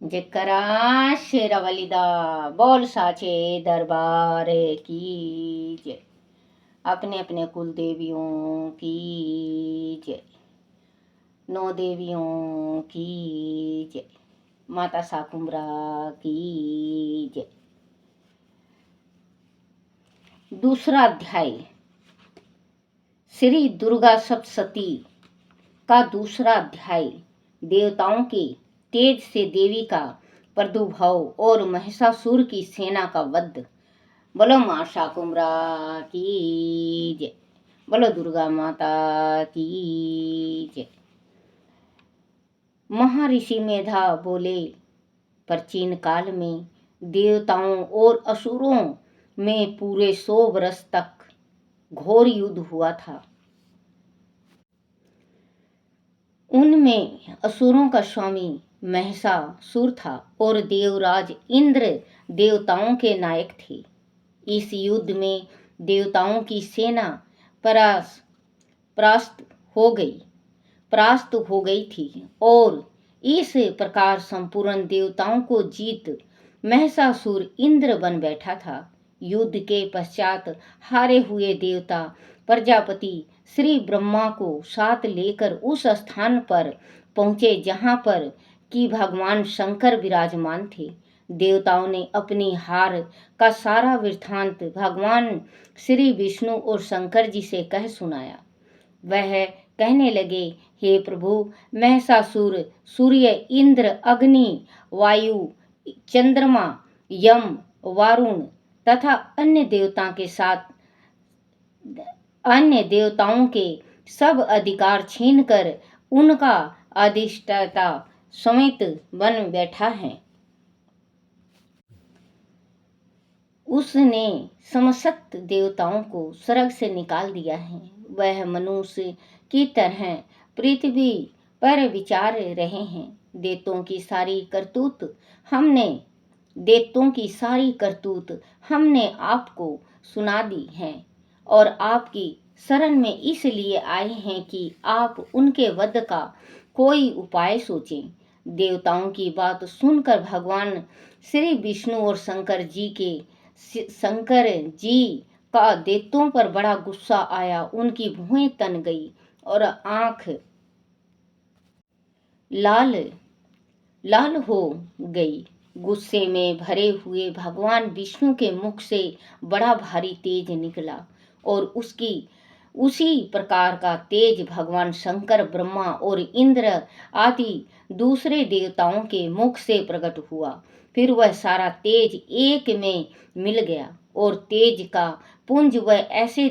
जेकरा शेरावाली दा बोल साचे दरबार की जय। अपने अपने कुल देवियों की जय। नौ देवियों की जय। माता शाकुंभरा की जय। दूसरा अध्याय श्री दुर्गा सप्तशती का दूसरा अध्याय देवताओं के तेज से देवी का प्रादुर्भाव और महिषासुर की सेना का वध। बोलो मां शाकुंभरा की जय। बोलो दुर्गा माता की जय। महर्षि मेधा बोले, प्राचीन काल में देवताओं और असुरों में पूरे 100 वर्ष तक घोर युद्ध हुआ था। उनमें असुरों का स्वामी महिषासुर था और देवराज इंद्र देवताओं के नायक थे। इस युद्ध में देवताओं की सेना परास्त हो गई थी और इस प्रकार संपूर्ण देवताओं को जीत महिषासुर इंद्र बन बैठा था। युद्ध के पश्चात हारे हुए देवता प्रजापति श्री ब्रह्मा को साथ लेकर उस स्थान पर पहुंचे जहां पर कि भगवान शंकर विराजमान थे। देवताओं ने अपनी हार का सारा वृत्तांत भगवान श्री विष्णु और शंकर जी से कह सुनाया। वह कहने लगे, हे प्रभु, महिषासुर सूर्य, इंद्र, अग्नि, वायु, चंद्रमा, यम, वरुण तथा अन्य देवताओं के सब अधिकार छीनकर उनका अधिष्ठाता समेत बन बैठा है। उसने समस्त देवताओं को स्वर्ग से निकाल दिया है। वह मनुष्य की तरह पृथ्वी पर विचार रहे हैं। देवताओं की सारी करतूत हमने आपको सुना दी है और आपकी शरण में इसलिए आए हैं कि आप उनके वध का कोई उपाय सोचें। देवताओं की बात सुनकर भगवान श्री विष्णु और शंकर जी का देवताओं पर बड़ा गुस्सा आया। उनकी भुएं तन गई और आंख लाल हो गई। गुस्से में भरे हुए भगवान विष्णु के मुख से बड़ा भारी तेज निकला और उसी प्रकार का तेज भगवान शंकर, ब्रह्मा और इंद्र आदि दूसरे देवताओं के मुख से प्रकट हुआ। फिर वह सारा तेज एक में मिल गया और तेज का पुंज वह ऐसे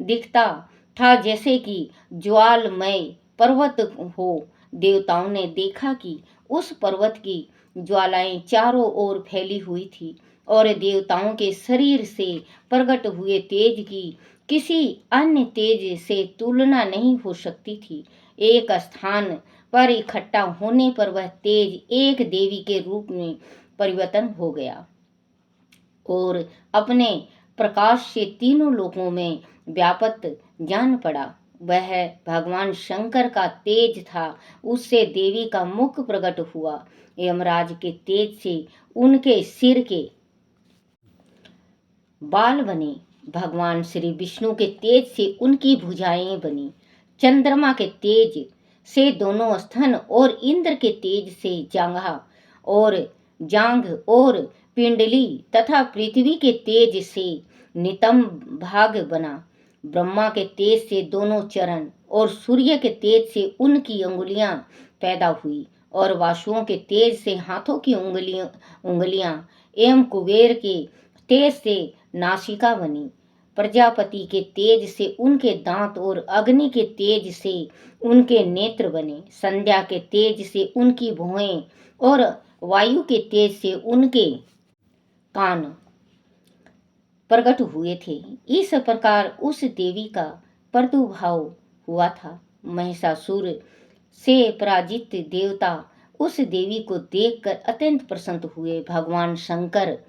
दिखता था जैसे कि ज्वालमय पर्वत हो। देवताओं ने देखा कि उस पर्वत की ज्वालाएं चारों ओर फैली हुई थी और देवताओं के शरीर से प्रकट हुए तेज की किसी अन्य तेज से तुलना नहीं हो सकती थी। एक स्थान पर इकट्ठा होने पर वह तेज एक देवी के रूप में परिवर्तन हो गया और अपने प्रकाश से तीनों लोकों में व्याप्त जान पड़ा। वह भगवान शंकर का तेज था। उससे देवी का मुख प्रकट हुआ। यमराज के तेज से उनके सिर के बाल बने। भगवान श्री विष्णु के तेज से उनकी भुजाएं बनी। चंद्रमा के तेज से दोनों स्तन और इंद्र के तेज से जांघ और पिंडली तथा पृथ्वी के तेज से नितंब भाग बना। ब्रह्मा के तेज से दोनों चरण और सूर्य के तेज से उनकी अंगुलियां पैदा हुई और वासुओं के तेज से हाथों की उंगलियां एवं कुबेर के तेज से नासिका बनी। प्रजापति के तेज से उनके दांत और अग्नि के तेज से उनके नेत्र बने। संध्या के तेज से उनकी भुएं और वायु के तेज से उनके कान प्रकट हुए थे। इस प्रकार उस देवी का प्रादुर्भाव हुआ था। महिषासुर से पराजित देवता उस देवी को देखकर अत्यंत प्रसन्न हुए। भगवान शंकर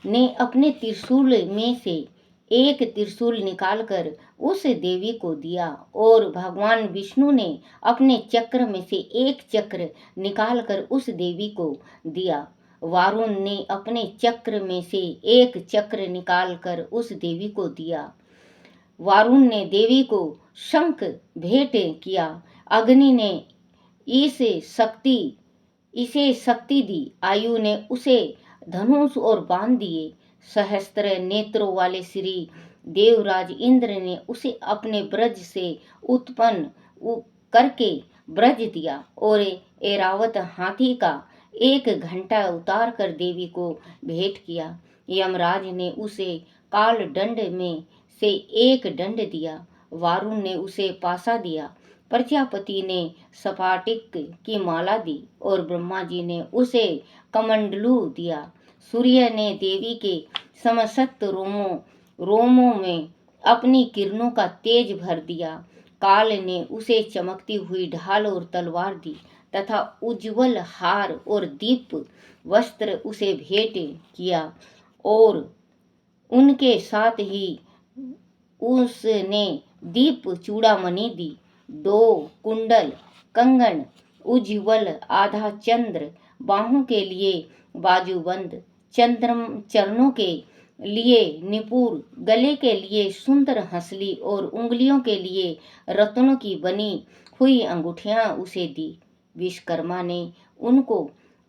ने अपने त्रिशूल में से एक त्रिशूल निकालकर उस देवी को दिया और भगवान विष्णु ने अपने चक्र में से एक चक्र निकालकर उस देवी को दिया। वारुण ने अपने चक्र में से एक चक्र निकालकर उस देवी को दिया। वारुण ने देवी को शंख भेंट किया। अग्नि ने इसे शक्ति दी। आयु ने उसे धनुष और बाण दिए। सहस्त्र नेत्रों वाले श्री देवराज इंद्र ने उसे अपने ब्रज से उत्पन्न करके ब्रज दिया और ऐरावत हाथी का एक घंटा उतार कर देवी को भेंट किया। यमराज ने उसे काल दंड में से एक दंड दिया। वारुण ने उसे पासा दिया। प्रजापति ने स्फटिक की माला दी और ब्रह्मा जी ने उसे कमंडलू दिया। सूर्य ने देवी के समस्त रोमों में अपनी किरणों का तेज भर दिया। काल ने उसे चमकती हुई ढाल और तलवार दी तथा उज्जवल हार और दीप वस्त्र उसे भेंट किया और उनके साथ ही उसने दीप चूड़ामणि दी। 2 कुंडल, कंगन, उज्ज्वल आधा चंद्र, बाहों के लिए बाजूबंद, चरणों के लिए निपुर, गले के लिए सुंदर हंसली और उंगलियों के लिए रत्नों की बनी हुई अंगूठियां उसे दी। विश्वकर्मा ने उनको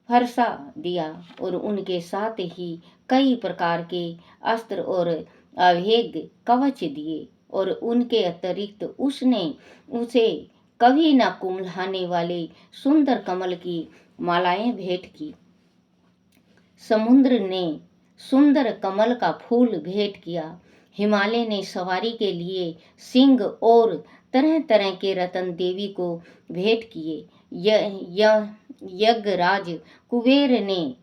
फरसा दिया और उनके साथ ही कई प्रकार के अस्त्र और अभेद्य कवच दिए और उनके अतिरिक्त उसने उसे कभी न कुम्हलाने वाले सुंदर कमल की मालाएं भेंट की। समुद्र ने सुंदर कमल का फूल भेंट किया। हिमालय ने सवारी के लिए सिंह और तरह तरह के रत्न देवी को भेंट किए। यज्ञराज कुबेर ने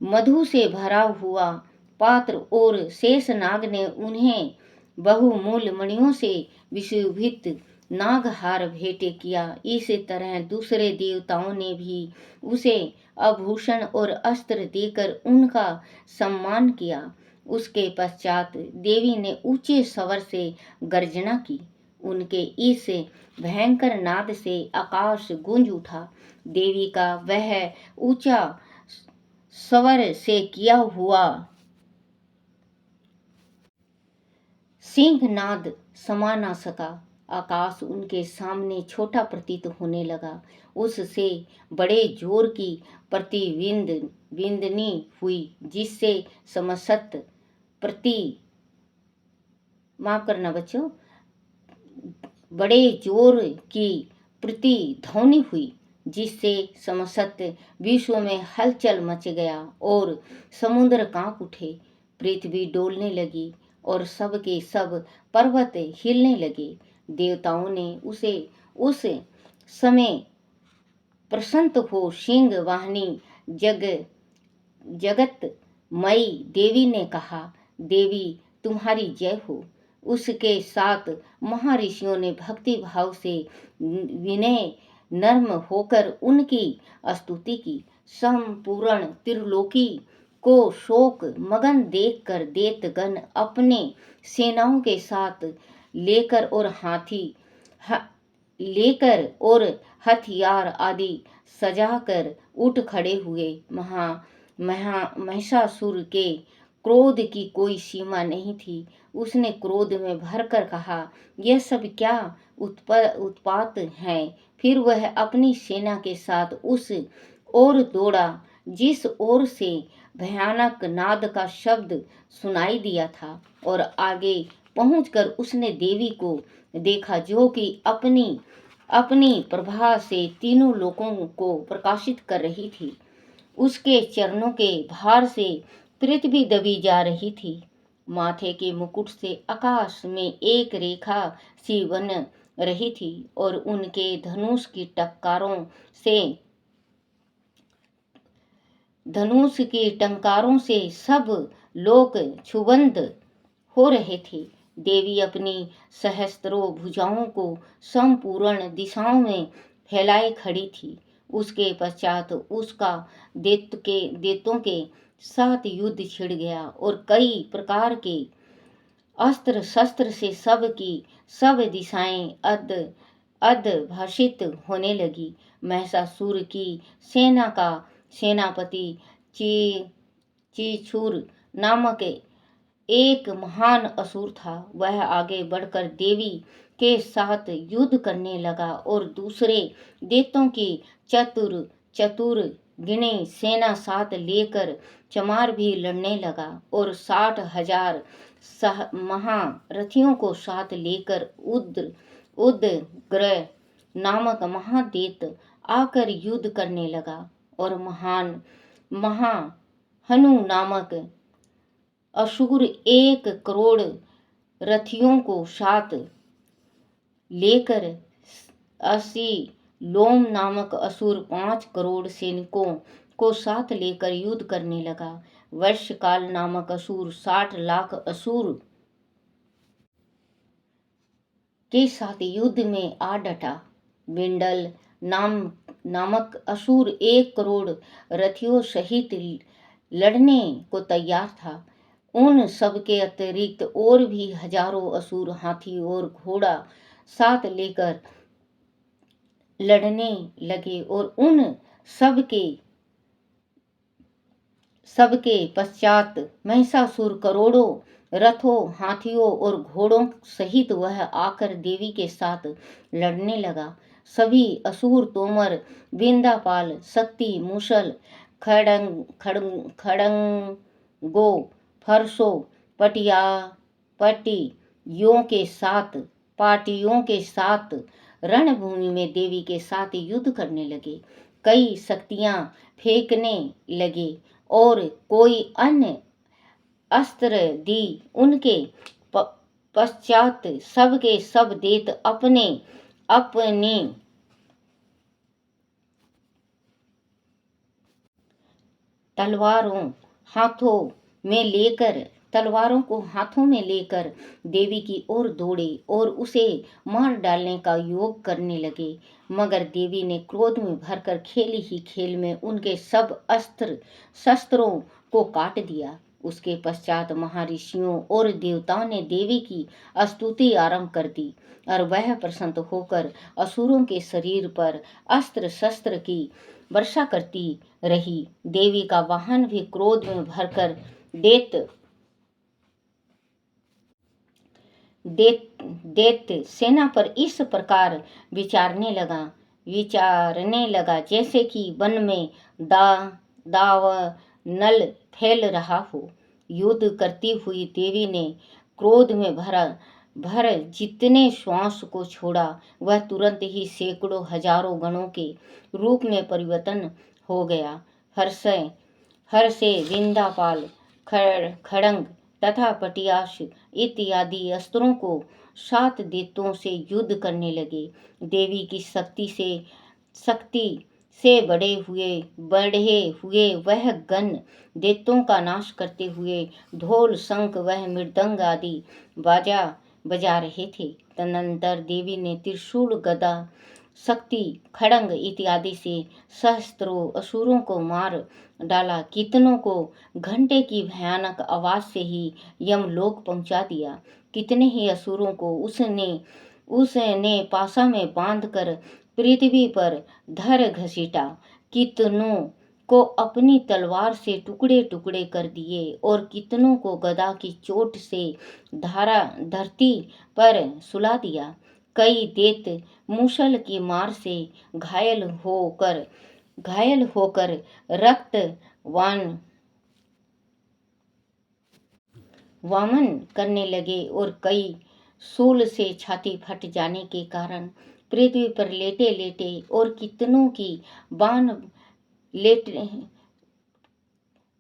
मधु से भरा हुआ पात्र और शेषनाग ने उन्हें बहुमूल्य मणियों से विशोभित नागहार भेंट किया। इसी तरह दूसरे देवताओं ने भी उसे आभूषण और अस्त्र देकर उनका सम्मान किया। उसके पश्चात देवी ने ऊंचे स्वर से गर्जना की। उनके इस भयंकर नाद से आकाश गूंज उठा। देवी का वह ऊंचा स्वर से किया हुआ सिंहनाद समा न सका। आकाश उनके सामने छोटा प्रतीत होने लगा। उससे बड़े जोर की प्रतिविंदनी हुई जिससे समस्त माफ करना बच्चों, बड़े जोर की प्रतिध्वनि हुई जिससे समस्त विश्व में हलचल मच गया और समुद्र कांप उठे। पृथ्वी डोलने लगी और सब के सब पर्वत हिलने लगे। देवताओं ने उसे उस समय प्रसन्न हो सिंह वाहिनी जगत मई देवी ने कहा, देवी तुम्हारी जय हो। उसके साथ महर्षियों ने भक्ति भाव से विनय नर्म होकर उनकी स्तुति की। संपूर्ण त्रिलोकी को शोक मगन देखकर दैत्यगण अपने सेनाओं के साथ लेकर और हथियार आदि सजाकर उठ खड़े हुए। महिषासुर के क्रोध की कोई सीमा नहीं थी। उसने क्रोध में भरकर कहा, यह सब क्या उत्पात है। फिर वह अपनी सेना के साथ उस ओर दौड़ा जिस ओर से भयानक नाद का शब्द सुनाई दिया था और आगे पहुंचकर उसने देवी को देखा जो कि अपनी प्रभा से तीनों लोकों को प्रकाशित कर रही थी। उसके चरणों के भार से पृथ्वी दबी जा रही थी। माथे के मुकुट से आकाश में एक रेखा सी बन रही थी और उनके धनुष की टंकारों से सब लोग क्षुब्ध हो रहे थे। देवी अपनी सहस्त्रों भुजाओं को संपूर्ण दिशाओं में फैलाए खड़ी थी। उसके पश्चात उसका दैत्यों के साथ युद्ध छिड़ गया और कई प्रकार के अस्त्र शस्त्र से सब की सब दिशाएं अदभाषित होने लगी। महिषासुर की सेना का सेनापति ची चीछूर नामक एक महान असुर था। वह आगे बढ़कर देवी के साथ युद्ध करने लगा और दूसरे देवताओं की चतुर चतुर गिने सेना साथ लेकर चमार भी लड़ने लगा और 60,000 महारथियों को साथ लेकर उद्ग्रह नामक महादेत आकर युद्ध करने लगा और महाहनु नामक असुर 1 करोड़ रथियों को साथ लेकर 80 लोम नामक असुर 5 करोड़ सैनिकों को साथ लेकर युद्ध करने लगा। वर्षकाल नामक असुर 60 लाख असुर के साथ युद्ध में आ डटा। बिंडल नामक असुर 1 करोड़ रथियों सहित लड़ने को तैयार था। उन सबके अतिरिक्त और भी हजारों असुर हाथी और घोड़ा साथ लेकर लड़ने लगे और उन सबके पश्चात महिषासुर करोड़ों रथों हाथियों और घोड़ों सहित वह आकर देवी के साथ लड़ने लगा। सभी असुर तोमर बिंदापाल शक्ति मूसल खड़ंगो फरसों पाटियों के साथ रणभूमि में देवी के साथ युद्ध करने लगे। कई शक्तियां फेंकने लगे और कोई अन्य अस्त्र दी। उनके पश्चात सबके सब देत अपने अपने तलवारों को हाथों में लेकर देवी की ओर दौड़े और उसे मार डालने का योग करने लगे। मगर देवी ने क्रोध में भरकर खेली ही खेल में उनके सब अस्त्र शस्त्रों को काट दिया। उसके पश्चात महर्षियों और देवताओं ने देवी की स्तुति आरंभ कर दी और वह प्रसन्न होकर असुरों के शरीर पर अस्त्र शस्त्र की वर्षा करती रही। देवी का वाहन भी क्रोध में भरकर दैत्य सेना पर इस प्रकार विचारने लगा जैसे कि वन में दावानल फैल रहा हो। युद्ध करती हुई देवी ने क्रोध में भर जितने श्वास को छोड़ा वह तुरंत ही सैकड़ों हजारों गणों के रूप में परिवर्तन हो गया। हर से विंदापाल खड़ंग तथा पटियाश इत्यादि अस्त्रों को 7 दैत्यों से युद्ध करने लगे। देवी की शक्ति से बढ़े हुए वह गण दैत्यों का नाश करते हुए ढोल शंख वह मृदंग आदि बाजा बजा रहे थे। तदनंतर देवी ने त्रिशूल गदा शक्ति खड़ंग इत्यादि से सहस्त्रों असुरों को मार डाला। कितनों को घंटे की भयानक आवाज से ही यमलोक पहुंचा दिया। कितने ही असुरों को उसने पासा में बांधकर पृथ्वी पर धर घसीटा। कितनों को अपनी तलवार से टुकड़े टुकड़े कर दिए और कितनों को गदा की चोट से धरती पर सुला दिया। कई दैत्य मूसल की मार से घायल होकर रक्त वामन करने लगे और कई शूल से छाती फट जाने के कारण पृथ्वी पर लेटे लेटे और कितनों की बाण लेट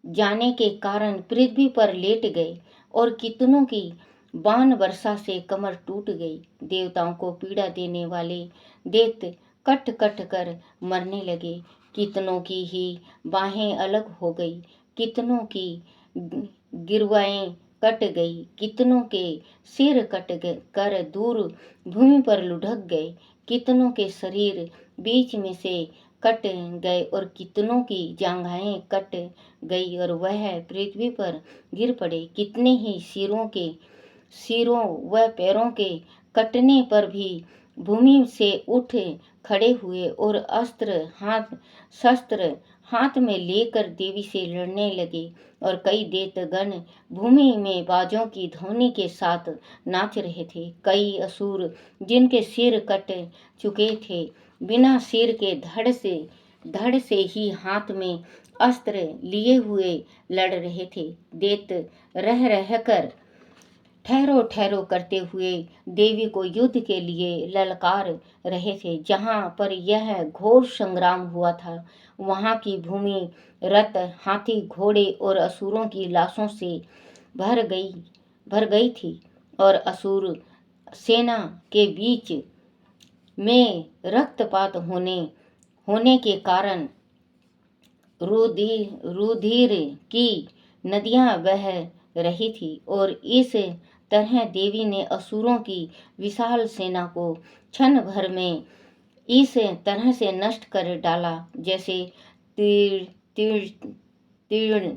जाने के कारण पृथ्वी पर लेट गए और कितनों की बाण वर्षा से कमर टूट गई। देवताओं को पीड़ा देने वाले दैत्य कट कट कर मरने लगे। कितनों की ही बाहें अलग हो गई, कितनों की गिरवाएं कट गई, कितनों के सिर कट कर दूर भूमि पर लुढ़क गए, कितनों के शरीर बीच में से कट गए और कितनों की जांघाएं कट गई और वह पृथ्वी पर गिर पड़े। कितने ही सिरों व पैरों के कटने पर भी भूमि से उठ खड़े हुए और शस्त्र हाथ में लेकर देवी से लड़ने लगे। और कई दैत्यगण भूमि में बाजों की ध्वनि के साथ नाच रहे थे। कई असुर जिनके सिर कट चुके थे बिना सिर के धड़ से ही हाथ में अस्त्र लिए हुए लड़ रहे थे। दैत्य रह रहकर ठहरो ठहरो करते हुए देवी को युद्ध के लिए ललकार रहे थे। जहाँ पर यह घोर संग्राम हुआ था वहाँ की भूमि रथ, हाथी, घोड़े और असुरों की लाशों से भर गई थी और असुर सेना के बीच में रक्तपात होने के कारण रुधिर की नदियां बह रही थी। और इस तरह देवी ने असुरों की विशाल सेना को क्षण भर में इस तरह से नष्ट कर डाला जैसे तीर्ण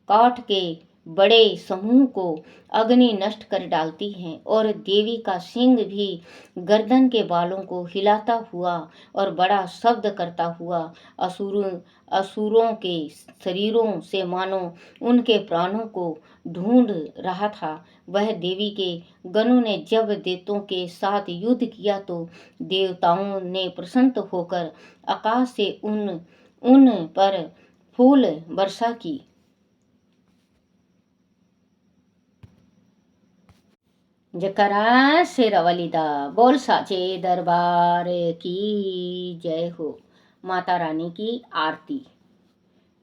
काठ के बड़े समूह को अग्नि नष्ट कर डालती है। और देवी का सिंह भी गर्दन के बालों को हिलाता हुआ और बड़ा शब्द करता हुआ असुरों के शरीरों से मानो उनके प्राणों को ढूंढ रहा था। वह देवी के गणों ने जब दैत्यों के साथ युद्ध किया तो देवताओं ने प्रसन्न होकर आकाश से उन पर फूल वर्षा की। जयकारा शेरावाली दा बोल साचे दरबार की जय हो। माता रानी की आरती।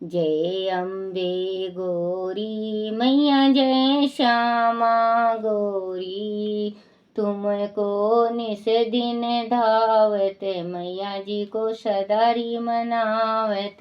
जय अम्बे गौरी मैया जय श्यामा गौरी, तुमको निस दिन धावत मैया जी को सदारी मनावत,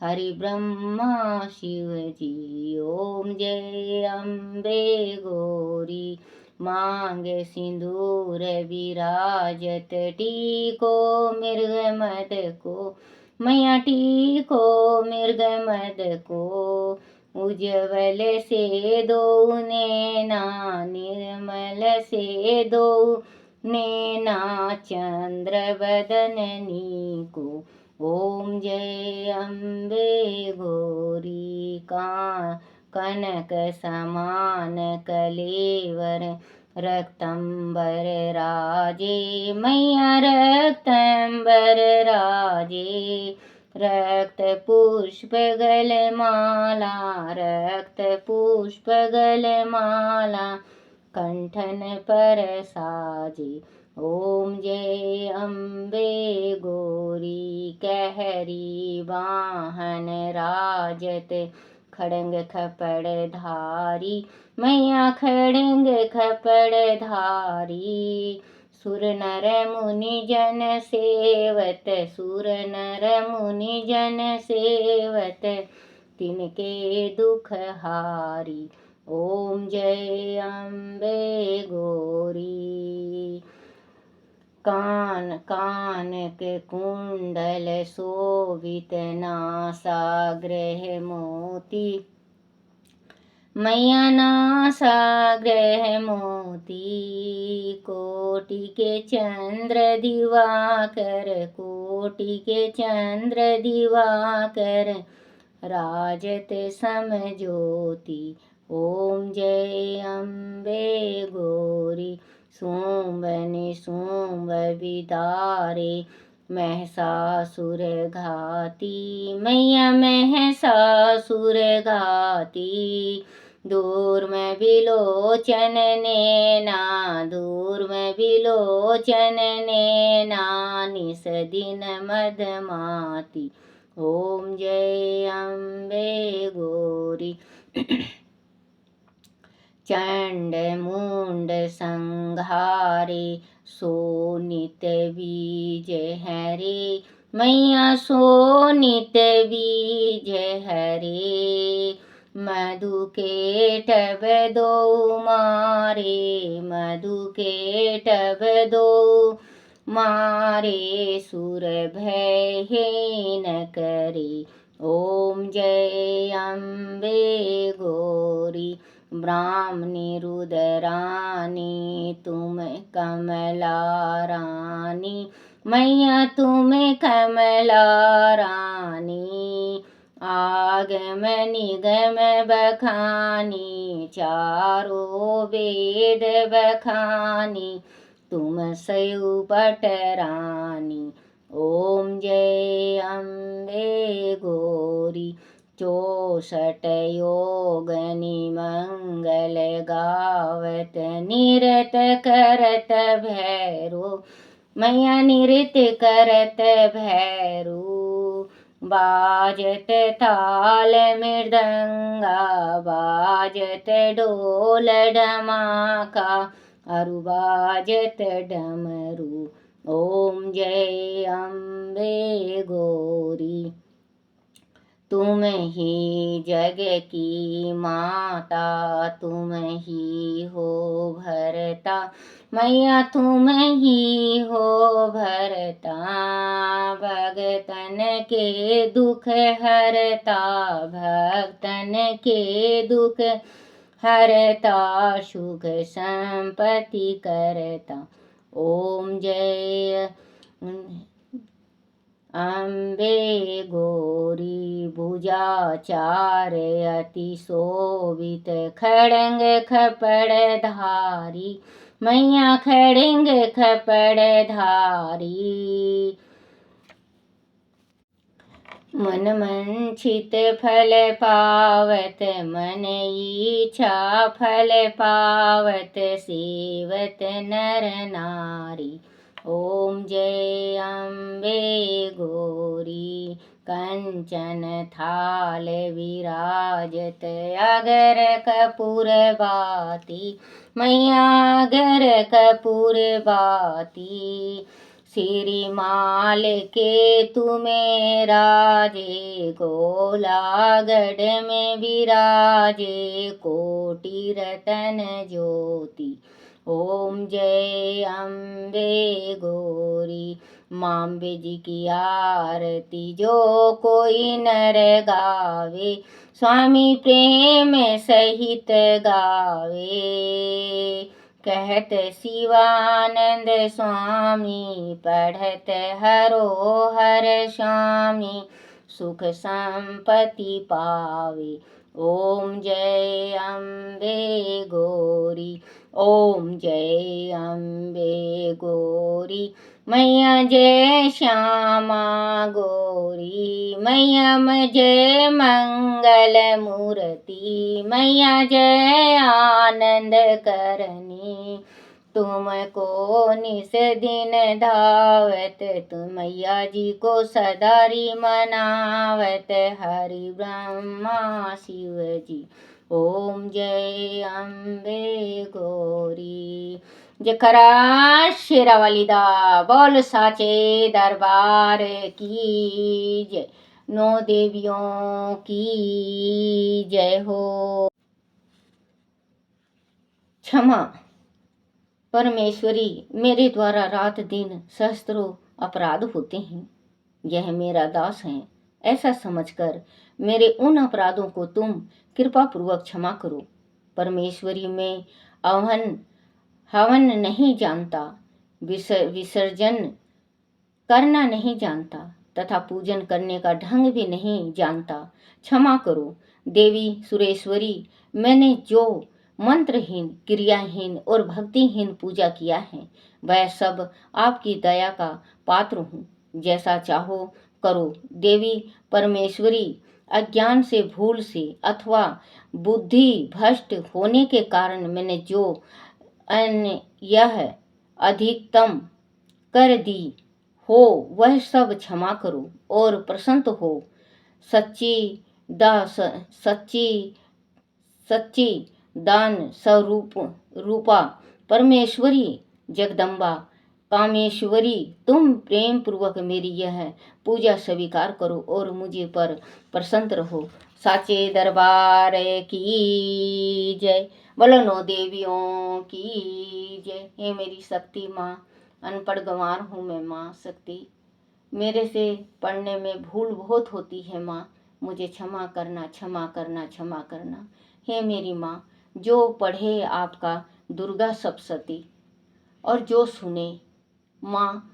हरि ब्रह्मा शिव जी ओम जय अम्बे गौरी। मांगे सिंदूर विराजत टीको मृग मद को, मैया टीको मृग मद को, उज्जवल से दो नैना निर्मल से दो नैना चंद्र बदननी को। ओम जय अम्बे गौरी का कनक समान कलेवर, रक्तंबर राजे मैया रक्तंबर राजे, रक्त पुष्प गलमाला रक्त पुष्प गलमाला कंठन पर साजे। ओम जय अम्बे गौरी कहरी वाहन राजत, खड़ंग खपड़ धारी मैया खड़ंग खपड़ धारी, सुर नर मुनि जन सेवत सुर नर मुनि जन सेवत, तिनके दुख हारी। ओम जय अम्बे गौरी। कान के कुंडल शोभित नासाग्रह मोती, मैया नासाग्रह मोती, कोटि के चंद्र दिवाकर कोटि के चंद्र दिवाकर, राजत समज्योति। ओम जय अम्बे गौरी। शुंभ निशुंभ विदारे महिषासुर घाती, मैया महिषासुर घाती, दूर में बिलोचन नैना दूर में बिलोचन नैना, निस दिन मदमाती। ओम जय अम्बे गौरी। चंड मुंड संघारे सोनित बीज हरे, मैया सोनित बीज हरे, मधु के टब दो मारे मधु के टब दो मारे सुर भय हे न करे। ओम जय अम्बे गौरी ब्राह्मणी रुद्रानी तुम कमला रानी। मैया तुम कमला रानी। आगम निगम बखानी चारों वेद बखानी तुम सयु पटरानी। ओम जय अम्बे गौरी 64 योगनि मंगल गावत निरत करत भैरो। मैया निरत करत भैरो। बाजत ताल मृदंगा बाजत ढोल ढमाका अरु बाजत डमरू। ओम जय अम्बे गौरी तुम ही जग की माता तुम ही हो भरता। मैया तुम ही हो भरता। भगतन के दुख हरता भक्तन के दुख हरता सुख संपत्ति करता। ओम जय अम्बे गौरी भुजा चार अति शोभित खड़ंग खपड़ धारी। मैया खड़ंग खपड़ धारी। मन मंचित फल पावत मन इच्छा फल पावत सेवत नर नारी। ओम जय अम्बे गौरी कंचन थाल विराजत अगर कपूर बाती। मैया अगर कपूर बाती। श्री माल के तुम्हें राजे गोलागढ़ में विराजे कोटि रतन ज्योति। ओम जय अम्बे गौरी माम्बे जी की आरती जो कोई नर गावे स्वामी प्रेम सहित गावे। कहत शिवानंद स्वामी पढ़त हरो हर स्वामी सुख संपत्ति पावे। ओम जय अम्बे गौरी ओम जय अम्बे गौरी। मैया जय श्यामा गौरी मैया जय मंगल मूर्ति। मैया जय आनंद करनी तुमको निस दिन धावत। तुम मैया जी को सदारी मनावत हरि ब्रह्मा शिव जी। ओम जय अम्बे गौरी। जकरा शेरावाली दा बोल साचे दरबार की जय। 9 देवियों की जय हो। क्षमा परमेश्वरी मेरे द्वारा रात दिन सहस्त्रों अपराध होते हैं। यह मेरा दास है ऐसा समझकर मेरे उन अपराधों को तुम कृपा पूर्वक क्षमा करो। परमेश्वरी मैं हवन नहीं जानता विसर्जन करना नहीं जानता तथा पूजन करने का ढंग भी नहीं जानता। क्षमा करो देवी सुरेश्वरी। मैंने जो मंत्रहीन क्रियाहीन और भक्तिहीन पूजा किया है वह सब आपकी दया का पात्र हूँ। जैसा चाहो करो देवी परमेश्वरी। अज्ञान से भूल से अथवा बुद्धि भ्रष्ट होने के कारण मैंने जो यह अधिकतम कर दी हो वह सब क्षमा करो और प्रसन्न हो। सच्ची दान स्वरूपा परमेश्वरी जगदम्बा कामेश्वरी तुम प्रेम पूर्वक मेरी यह पूजा स्वीकार करो और मुझे पर प्रसन्न रहो। साचे दरबार की जय। बोलो 9 देवियों की जय। हे मेरी शक्ति माँ अनपढ़ गंवार हूँ मैं माँ शक्ति, मेरे से पढ़ने में भूल बहुत होती है माँ, मुझे क्षमा करना क्षमा करना क्षमा करना। हे मेरी माँ, जो पढ़े आपका दुर्गा सप्तशती और जो सुने माँ,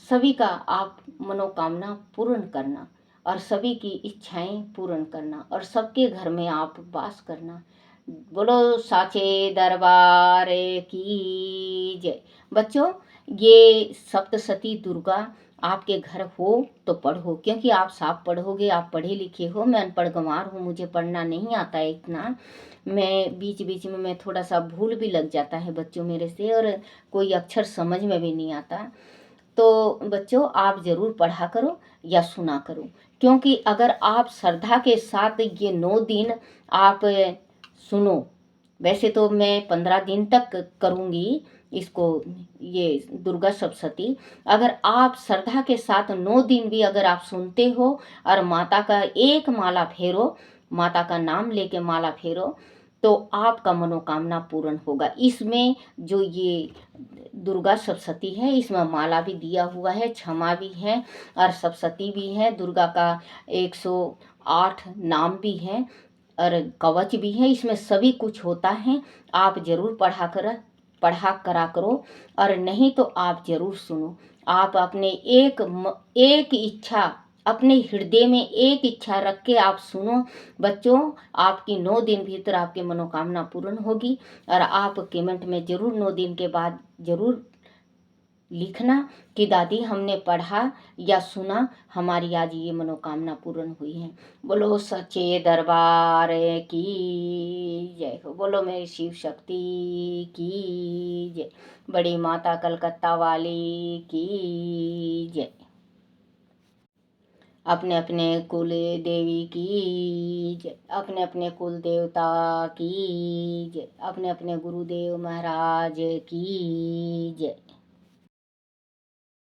सभी का आप मनोकामना पूर्ण करना और सभी की इच्छाएं पूर्ण करना और सबके घर में आप वास करना। बोलो साचे दरबार की जय। बच्चों, ये सप्तशती दुर्गा आपके घर हो तो पढ़ो, क्योंकि आप साफ पढ़ोगे, आप पढ़े लिखे हो। मैं अनपढ़ गंवार हूँ, मुझे पढ़ना नहीं आता है इतना, मैं बीच बीच में मैं थोड़ा सा भूल भी लग जाता है बच्चों मेरे से, और कोई अक्षर समझ में भी नहीं आता। तो बच्चों, आप ज़रूर पढ़ा करो या सुना करो, क्योंकि अगर आप श्रद्धा के साथ ये 9 दिन आप सुनो, वैसे तो मैं 15 दिन तक करूँगी इसको, ये दुर्गा सप्तशती। अगर आप श्रद्धा के साथ 9 दिन भी अगर आप सुनते हो और माता का एक माला फेरो, माता का नाम लेके माला फेरो, तो आपका मनोकामना पूर्ण होगा। इसमें जो ये दुर्गा सप्तशती है, इसमें माला भी दिया हुआ है, क्षमा भी है और सप्तशती भी है, दुर्गा का 108 नाम भी है और कवच भी है, इसमें सभी कुछ होता है। आप जरूर पढ़ा करा करो, और नहीं तो आप जरूर सुनो। आप अपने एक इच्छा, अपने हृदय में एक इच्छा रख के आप सुनो बच्चों, आपकी 9 दिन भीतर आपकी मनोकामना पूर्ण होगी। और आप कमेंट में जरूर 9 दिन के बाद जरूर लिखना कि दादी हमने पढ़ा या सुना, हमारी आज ये मनोकामना पूर्ण हुई है। बोलो सच्चे दरबार की जय हो, बोलो मेरी शिव शक्ति की जय, बड़ी माता कलकत्ता वाली की जय। अपने अपने कुल देवी की जय, अपने अपने कुल देवता की जय, अपने अपने गुरुदेव महाराज की जय।